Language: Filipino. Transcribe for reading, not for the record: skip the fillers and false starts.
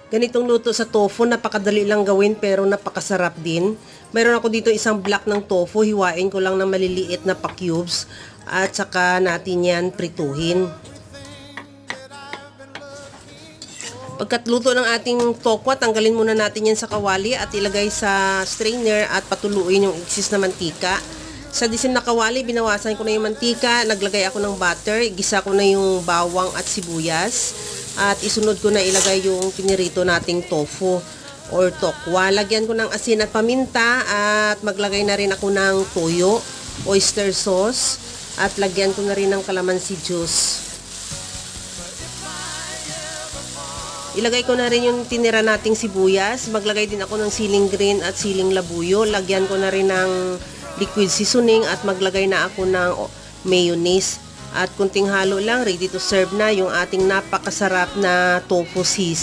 Ganitong luto sa tofu, napakadali lang gawin pero napakasarap din. Mayroon ako dito isang block ng tofu, hiwain ko lang ng maliliit na pa-cubes at saka natin yan prituhin. Pagkatluto ng ating tokwa, tanggalin muna natin yan sa kawali at ilagay sa strainer at patuluin yung excess na mantika. Sa disim na kawali, binawasan ko na yung mantika, naglagay ako ng butter, gisa ko na yung bawang at sibuyas. At isunod ko na ilagay yung pinirito nating tofu or tokwa. Lagyan ko ng asin at paminta at maglagay na rin ako ng toyo, oyster sauce at lagyan ko na rin ng calamansi juice. Ilagay ko na rin yung tinira nating sibuyas. Maglagay din ako ng siling green at siling labuyo. Lagyan ko na rin ng liquid seasoning at maglagay na ako ng mayonnaise. At kunting halo lang, ready to serve na yung ating napakasarap na tofu sisig.